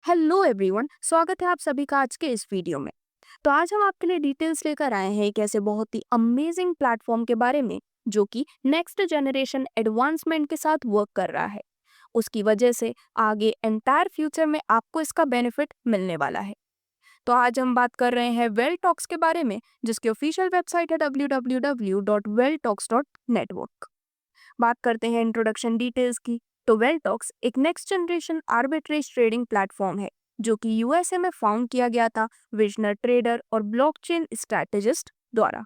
Hello everyone, स्वागत है आप सभी का आज के इस वीडियो में। तो आज हम आपके लिए डिटेल्स लेकर आए हैं एक ऐसे बहुत ही अमेजिंग प्लेटफॉर्म के बारे में जो कि नेक्स्ट जनरेशन एडवांसमेंट के साथ वर्क कर रहा है। उसकी वजह से आगे एंटायर फ्यूचर में आपको इसका बेनिफिट मिलने वाला है। तो आज हम बात कर रहे हैं वेल टॉक्स के बारे में, जिसकी ऑफिशियल वेबसाइट है www.welltalks.network। बात करते हैं इंट्रोडक्शन डिटेल्स की। तो वेलटॉक्स एक next generation arbitrage trading platform है जो कि यूएसए में फाउंड किया गया था विजनर ट्रेडर और ब्लॉकचेन स्ट्रैटेजिस्ट द्वारा।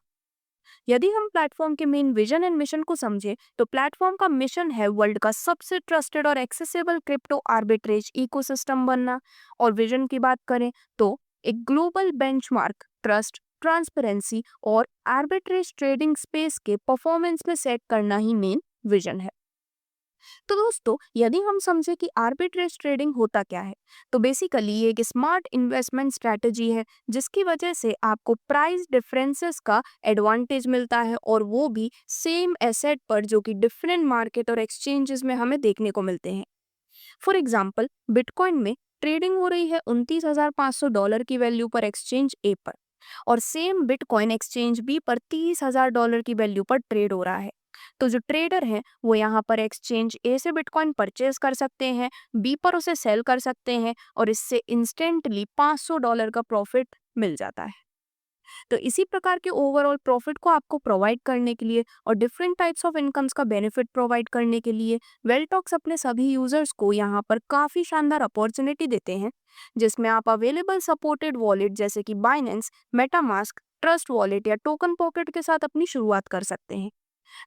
यदि हम प्लेटफॉर्म के मेन विजन एंड मिशन को समझे तो प्लेटफॉर्म का मिशन है वर्ल्ड का सबसे ट्रस्टेड और एक्सेसिबल क्रिप्टो आर्बिट्रेज इकोसिस्टम बनना। और विजन की बात करें तो एक ग्लोबल बेंचमार्क, ट्रस्ट, ट्रांसपेरेंसी और आर्बिट्रेज ट्रेडिंग स्पेस के परफॉर्मेंस में सेट करना ही मेन विजन है। तो दोस्तों, यदि हम समझे कि आर्बिट्रेज ट्रेडिंग होता क्या है, तो बेसिकली ये एक स्मार्ट इन्वेस्टमेंट स्ट्रैटेजी है जिसकी वजह से आपको प्राइस डिफरेंसेस का एडवांटेज मिलता है, और वो भी सेम एसेट पर जो कि डिफरेंट मार्केट और एक्सचेंजेस में हमें देखने को मिलते हैं। फॉर एग्जाम्पल, बिटकॉइन में ट्रेडिंग हो रही है $29,500 की वैल्यू पर एक्सचेंज ए पर, और सेम बिटकॉइन एक्सचेंज बी पर $30,000 की वैल्यू पर ट्रेड हो रहा है। तो जो ट्रेडर हैं वो यहाँ पर एक्सचेंज ए से बिटकॉइन परचेज कर सकते हैं, बी पर उसे सेल कर सकते हैं, और इससे इंस्टेंटली $500 का प्रॉफिट मिल जाता है। तो इसी प्रकार के ओवरऑल प्रॉफिट को आपको प्रोवाइड करने के लिए और डिफरेंट टाइप्स ऑफ इनकम्स का बेनिफिट प्रोवाइड करने के लिए वेलटॉक्स अपने सभी यूजर्स को यहाँ पर काफ़ी शानदार अपॉर्चुनिटी देते हैं, जिसमें आप अवेलेबल सपोर्टेड वॉलेट जैसे कि बाइनेंस, मेटामास्क, ट्रस्ट वॉलेट या टोकन पॉकेट के साथ अपनी शुरुआत कर सकते हैं।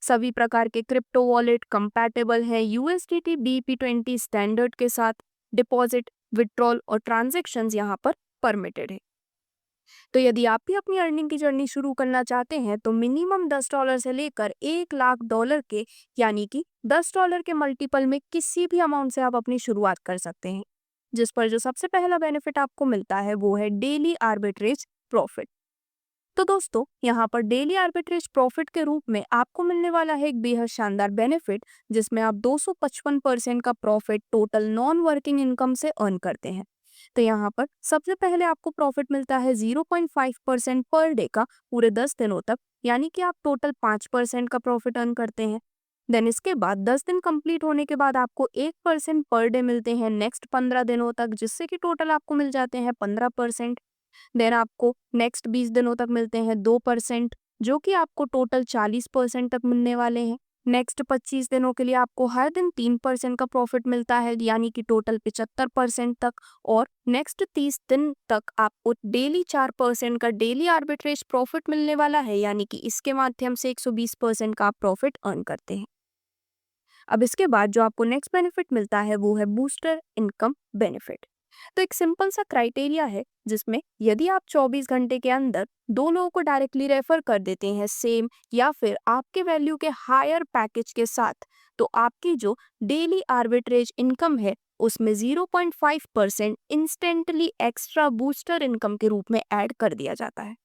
सभी प्रकार के क्रिप्टो वॉलेट कंपैटिबल है यूएसडीटी BEP20 स्टैंडर्ड के साथ। डिपॉजिट, विड्रॉल और ट्रांजैक्शंस यहाँ पर परमिटेड है। तो यदि आप भी अपनी अर्निंग की जर्नी शुरू करना चाहते हैं तो मिनिमम $10 से लेकर $1,00,000 के, यानी कि $10 के मल्टीपल में किसी भी अमाउंट से आप अपनी शुरुआत कर सकते हैं। जिस पर जो सबसे पहला बेनिफिट आपको मिलता है वो है डेली आर्बिट्रेज प्रॉफिट। तो दोस्तों, यहाँ पर डेली आर्बिट्रेज प्रॉफिट के रूप में आपको मिलने वाला है एक बेहद शानदार बेनिफिट, जिसमें आप 255% का profit total non working income से अर्न करते हैं। तो यहाँ पर सबसे पहले आपको प्रॉफिट मिलता है 0.5% पर डे का पूरे 10 दिनों तक, यानी कि आप टोटल 5% का प्रॉफिट अर्न करते हैं। देन इसके बाद 10 दिन कंप्लीट होने के बाद आपको 1% पर डे मिलते हैं नेक्स्ट 15 दिनों तक, जिससे कि टोटल आपको मिल जाते हैं 15%। देन आपको नेक्स्ट 20 दिनों तक मिलते हैं 2%, जो कि आपको टोटल 40% तक मिलने वाले हैं। नेक्स्ट 25 दिनों के लिए आपको हर दिन 3% का प्रॉफिट मिलता है, यानी कि टोटल 75% तक। और नेक्स्ट 30 दिन तक आपको डेली 4% का डेली आर्बिट्रेज प्रॉफिट मिलने वाला है, यानी कि इसके माध्यम से 120% का आप प्रॉफिट अर्न करते हैं। अब इसके बाद जो आपको नेक्स्ट बेनिफिट मिलता है वो है बूस्टर इनकम बेनिफिट। तो एक सिंपल सा क्राइटेरिया है जिसमें यदि आप 24 घंटे के अंदर दो लोगों को डायरेक्टली रेफर कर देते हैं सेम या फिर आपके वैल्यू के हायर पैकेज के साथ, तो आपकी जो डेली आर्बिट्रेज इनकम है उसमें 0.5% इंस्टेंटली एक्स्ट्रा बूस्टर इनकम के रूप में ऐड कर दिया जाता है।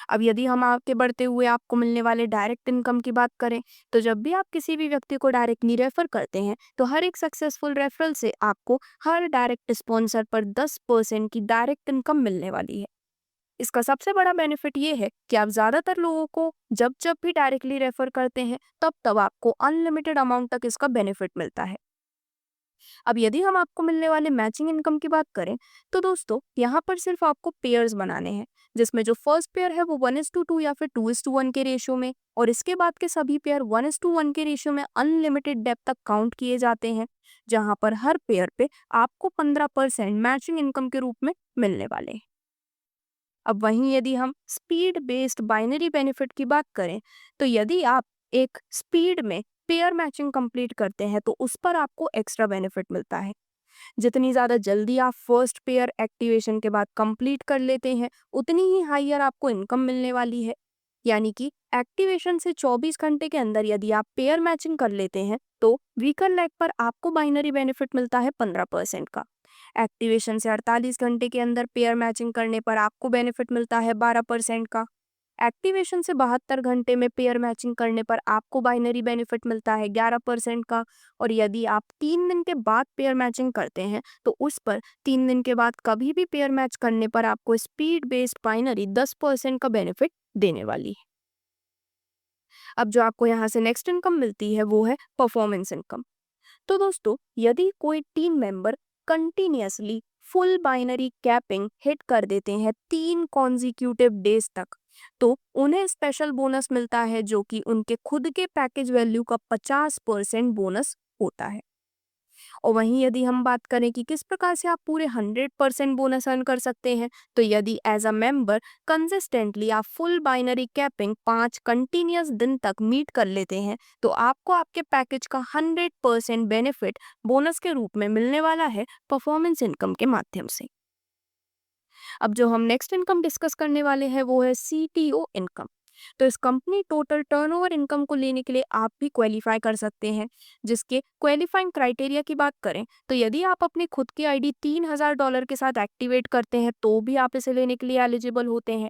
अब यदि हम आपके बढ़ते हुए आपको मिलने वाले डायरेक्ट इनकम की बात करें, तो जब भी आप किसी भी व्यक्ति को डायरेक्टली रेफर करते हैं तो हर एक सक्सेसफुल रेफरल से आपको हर डायरेक्ट स्पॉन्सर पर 10% की डायरेक्ट इनकम मिलने वाली है। इसका सबसे बड़ा बेनिफिट ये है कि आप ज़्यादातर लोगों को जब जब भी डायरेक्टली रेफर करते हैं तब तब आपको अनलिमिटेड अमाउंट तक इसका बेनिफिट मिलता है। अब यदि हम आपको मिलने वाले मैचिंग इनकम की बात करें, तो दोस्तों यहाँ पर सिर्फ आपको पेयर्स बनाने हैं, जिसमें जो फर्स्ट पेयर है वो 1:2 या फिर 2:1 के रेशियो में, और इसके बाद के सभी पेयर 1:1 के रेशियो में अनलिमिटेड डेप्थ तक काउंट किए जाते हैं, जहां पर हर पेयर पे आपको 15% मैचिंग इनकम के रूप में मिलने वाले हैं। अब वहीं यदि हम स्पीड बेस्ड बाइनरी बेनिफिट की बात करें, तो यदि आप एक स्पीड में पेयर मैचिंग कंप्लीट करते हैं तो उस पर आपको एक्स्ट्रा बेनिफिट मिलता है। जितनी ज़्यादा जल्दी आप फर्स्ट पेयर एक्टिवेशन के बाद कंप्लीट कर लेते हैं उतनी ही हाइयर आपको इनकम मिलने वाली है। यानी कि एक्टिवेशन से 24 घंटे के अंदर यदि आप पेयर मैचिंग कर लेते हैं तो वीकर लेग पर आपको बाइनरी बेनिफिट मिलता है 15% का। एक्टिवेशन से 48 घंटे के अंदर पेयर मैचिंग करने पर आपको बेनिफिट मिलता है 12% का। एक्टिवेशन से 72 घंटे में पेयर मैचिंग करने पर आपको बाइनरी बेनिफिट मिलता है 11% का। और यदि आप 3 दिन के बाद पेयर मैचिंग करते हैं तो उस पर 3 दिन के बाद कभी भी पेयर मैच करने पर आपको स्पीड बेस्ड बाइनरी 10% का बेनिफिट देने वाली है। अब जो आपको यहाँ से नेक्स्ट इनकम मिलती है वो है परफॉर्मेंस इनकम। तो दोस्तों, यदि कोई team member continuously full binary capping hit कर देते हैं 3 कॉन्जिक्यूटिव डेज तक, तो उन्हें स्पेशल बोनस मिलता है जो कि उनके खुद के पैकेज वैल्यू का 50% बोनस होता है। और वहीं यदि हम बात करें कि किस प्रकार से आप पूरे 100% बोनस अर्न कर सकते हैं, तो यदि एज अ मेंबर कंसिस्टेंटली आप फुल बाइनरी कैपिंग 5 कंटिन्यूअस दिन तक मीट कर लेते हैं तो आपको आपके पैकेज का 100% बेनिफिट बोनस के रूप में मिलने वाला है परफॉर्मेंस इनकम के माध्यम से। अब जो हम नेक्स्ट इनकम डिस्कस करने वाले हैं वो है CTO इनकम। तो इस कंपनी टोटल टर्नओवर इनकम को लेने के लिए आप भी क्वालिफाई कर सकते हैं, जिसके क्वालिफाइंग क्राइटेरिया की बात करें तो यदि आप अपनी खुद की आईडी $3000 के साथ एक्टिवेट करते हैं तो भी आप इसे लेने के लिए एलिजिबल होते हैं।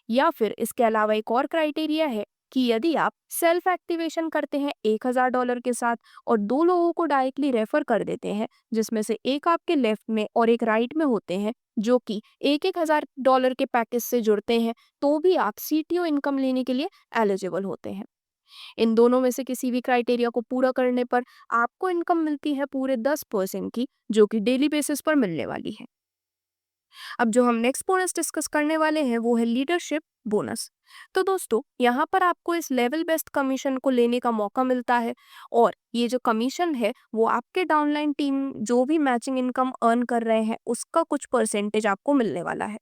या फिर इसके अलावा एक और क्राइटेरिया है कि यदि आप सेल्फ एक्टिवेशन करते हैं $1000 के साथ और 2 लोगों को डायरेक्टली रेफर कर देते हैं, जिसमें से एक आपके लेफ्ट में और एक राइट में होते हैं जो कि $1000 के पैकेज से जुड़ते हैं, तो भी आप CTO इनकम लेने के लिए एलिजिबल होते हैं। इन दोनों में से किसी भी क्राइटेरिया को पूरा करने पर आपको इनकम मिलती है पूरे 10% की, जो कि डेली बेसिस पर मिलने वाली है। अब जो हम नेक्स्ट बोनस डिस्कस करने वाले हैं वो है लीडरशिप बोनस। तो दोस्तों, यहाँ पर आपको इस लेवल बेस्ड कमीशन को लेने का मौका मिलता है और ये जो कमीशन है वो आपके डाउनलाइन टीम जो भी मैचिंग इनकम अर्न कर रहे हैं उसका कुछ परसेंटेज आपको मिलने वाला है।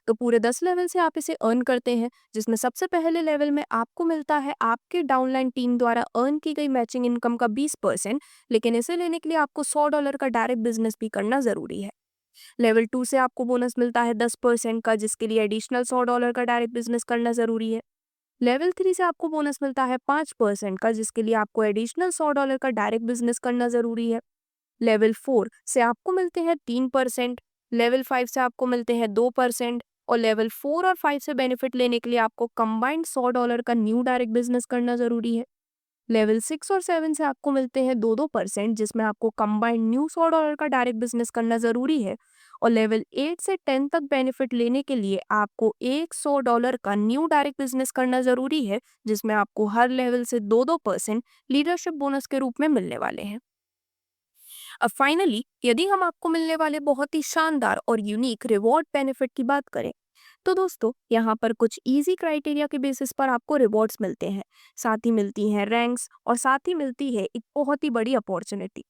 तो पूरे 10 लेवल से आप इसे अर्न करते हैं, जिसमें सबसे पहले लेवल में आपको मिलता है आपके डाउनलाइन टीम द्वारा अर्न की गई मैचिंग इनकम का 20%, लेकिन इसे लेने के लिए आपको $100 का डायरेक्ट बिजनेस भी करना जरूरी है। लेवल 2 से आपको बोनस मिलता है 10% का, जिसके लिए एडिशनल $100 का डायरेक्ट बिजनेस करना जरूरी है। लेवल 3 से आपको बोनस मिलता है 5% का, जिसके लिए आपको एडिशनल $100 का डायरेक्ट बिजनेस करना जरूरी है। लेवल 4 से आपको मिलते हैं 3%, लेवल 5 से आपको मिलते हैं 2% और लेवल 4 और 5 से बेनिफिट लेने के लिए आपको कंबाइंड $100 का न्यू डायरेक्ट बिजनेस करना जरूरी है। लेवल 6 और 7 से आपको मिलते हैं 2% जिसमें आपको कंबाइंड न्यू $100 का डायरेक्ट बिजनेस करना जरूरी है। और लेवल 8 से 10 तक बेनिफिट लेने के लिए आपको एक $100 का न्यू डायरेक्ट बिजनेस करना जरूरी है, जिसमें आपको हर लेवल से 2% लीडरशिप बोनस के रूप में मिलने वाले हैं। अब फाइनली यदि हम आपको मिलने वाले बहुत ही शानदार और यूनिक रिवॉर्ड बेनिफिट की बात करें, तो दोस्तों यहाँ पर कुछ इजी क्राइटेरिया के बेसिस पर आपको रिवॉर्ड्स मिलते हैं, साथ ही मिलती हैं रैंक्स और साथ ही मिलती है एक बहुत ही बड़ी अपॉर्चुनिटी।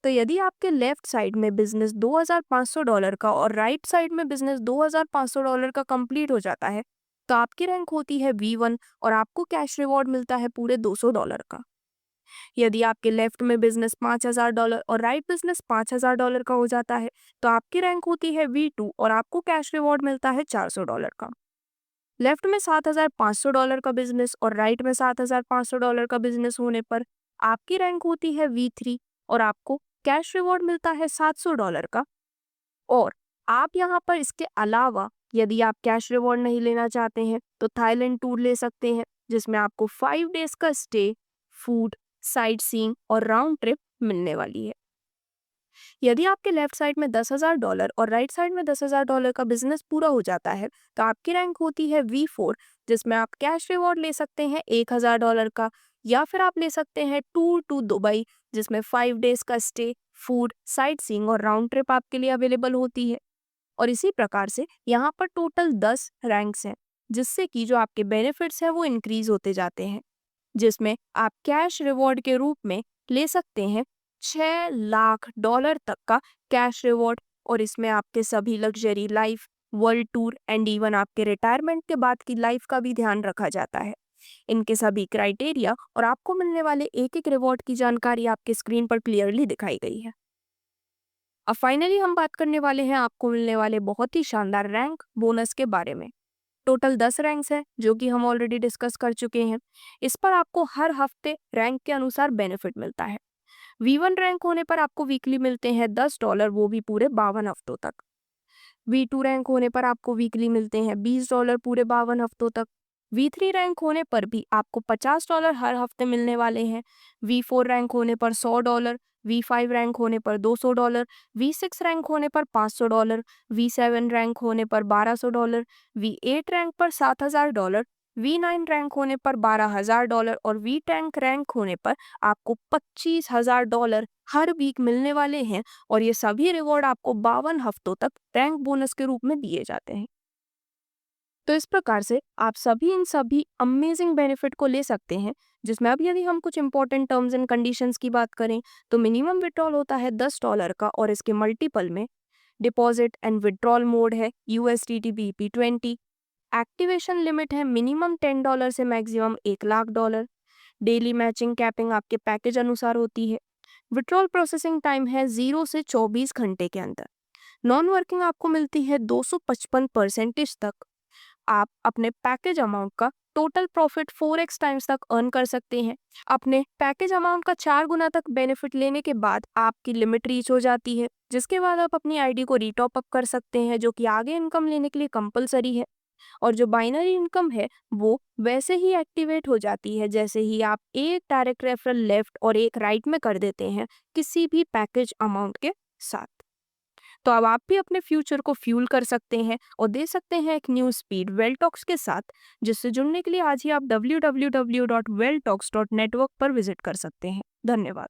तो यदि आपके लेफ्ट साइड में बिजनेस $2500 का और राइट साइड में बिजनेस $2500 का कंप्लीट हो जाता है, तो आपकी रैंक होती है V1 और आपको कैश रिवॉर्ड मिलता है पूरे $200 का। यदि आपके लेफ्ट में बिजनेस $5000 और राइट बिजनेस $5000 का हो जाता है, तो आपकी रैंक होती है V2 और आपको कैश रिवॉर्ड मिलता है $400 का। लेफ्ट में $7500 का बिजनेस और राइट में $7500 का बिजनेस होने पर आपकी रैंक होती है V3 और आपको कैश रिवॉर्ड मिलता है $700 का। और आप यहाँ पर इसके अलावा यदि आप कैश रिवॉर्ड नहीं लेना चाहते हैं तो थाईलैंड टूर ले सकते हैं, जिसमें आपको 5 डेज का स्टे, फूड, साइट सीइंग और राउंड ट्रिप मिलने वाली है। यदि आपके लेफ्ट साइड में $10,000 और राइट साइड में $10,000 का बिजनेस पूरा हो जाता है, तो आपकी रैंक होती है V4, जिसमें आप कैश रिवॉर्ड ले सकते हैं $1,000 का, या फिर आप ले सकते हैं टूर टू दुबई, जिसमें 5 डेज का स्टे, फूड, साइट सीइंग और राउंड ट्रिप आपके लिए अवेलेबल होती है। और इसी प्रकार से यहाँ पर टोटल 10 रैंक्स हैं, जिससे कि जो आपके बेनिफिट्स हैं वो इंक्रीज होते जाते हैं, जिसमें आप कैश रिवॉर्ड के रूप में ले सकते हैं $6 लाख तक का कैश रिवॉर्ड। और इसमें आपके सभी luxury life, world tour and even आपके रिटायरमेंट के बाद की लाइफ का भी ध्यान रखा जाता है। इनके सभी क्राइटेरिया और आपको मिलने वाले एक एक रिवॉर्ड की जानकारी आपके स्क्रीन पर क्लियरली दिखाई गई है। अब फाइनली हम बात करने वाले हैं आपको मिलने वाले बहुत ही शानदार रैंक बोनस के बारे में। टोटल 10 रैंक्स हैं जो कि हम ऑलरेडी डिस्कस कर चुके हैं। इस पर आपको हर हफ्ते रैंक के अनुसार बेनिफिट मिलता है। V1 रैंक होने पर आपको वीकली मिलते हैं $10, वो भी पूरे 52 हफ्तों तक। V2 रैंक होने पर आपको वीकली मिलते हैं $20 पूरे 52 हफ्तों तक। V3 रैंक होने पर भी आपको $50 हर हफ्ते मिलने वाले हैं। V4 रैंक होने पर $100, V5 रैंक होने पर $200, V6 रैंक होने पर $500, V7 रैंक होने पर $1200, V8 रैंक पर $7000, V9 रैंक होने पर $12000 और V10 रैंक होने पर आपको $25000 हर वीक मिलने वाले हैं। और ये सभी रिवॉर्ड आपको 52 हफ्तों तक रैंक बोनस के रूप में दिए जाते हैं। तो इस प्रकार से आप सभी इन सभी अमेजिंग बेनिफिट को ले सकते हैं, जिसमें अब यदि हम कुछ इंपॉर्टेंट टर्म्स एंड कंडीशंस की बात करें तो मिनिमम विड्रॉल होता है $10 का और इसके मल्टीपल में। डिपॉजिट एंड विड्रॉल मोड है USDT BP20। एक्टिवेशन लिमिट है मिनिमम $10 से मैक्सिमम $1,00,000। डेली मैचिंग कैपिंग आपके पैकेज अनुसार होती है। विड्रॉल प्रोसेसिंग टाइम है 0 से 24 घंटे के अंदर। नॉन वर्किंग आपको मिलती है 255% तक। आप अपने पैकेज अमाउंट का टोटल प्रॉफिट 4x टाइम्स तक अर्न कर सकते हैं। अपने पैकेज अमाउंट का 4 गुना तक बेनिफिट लेने के बाद आपकी लिमिट रीच हो जाती है, जिसके बाद आप अपनी आईडी को रीटॉप अप कर सकते हैं, जो कि आगे इनकम लेने के लिए कंपलसरी है। और जो बाइनरी इनकम है वो वैसे ही एक्टिवेट हो जाती है जैसे ही आप एक डायरेक्ट रेफरल लेफ्ट और एक राइट में कर देते हैं किसी भी पैकेज अमाउंट के साथ। तो अब आप भी अपने फ्यूचर को फ्यूल कर सकते हैं और दे सकते हैं एक न्यू स्पीड वेलटॉक्स के साथ, जिससे जुड़ने के लिए आज ही आप www.welltalks.network पर विजिट कर सकते हैं। धन्यवाद।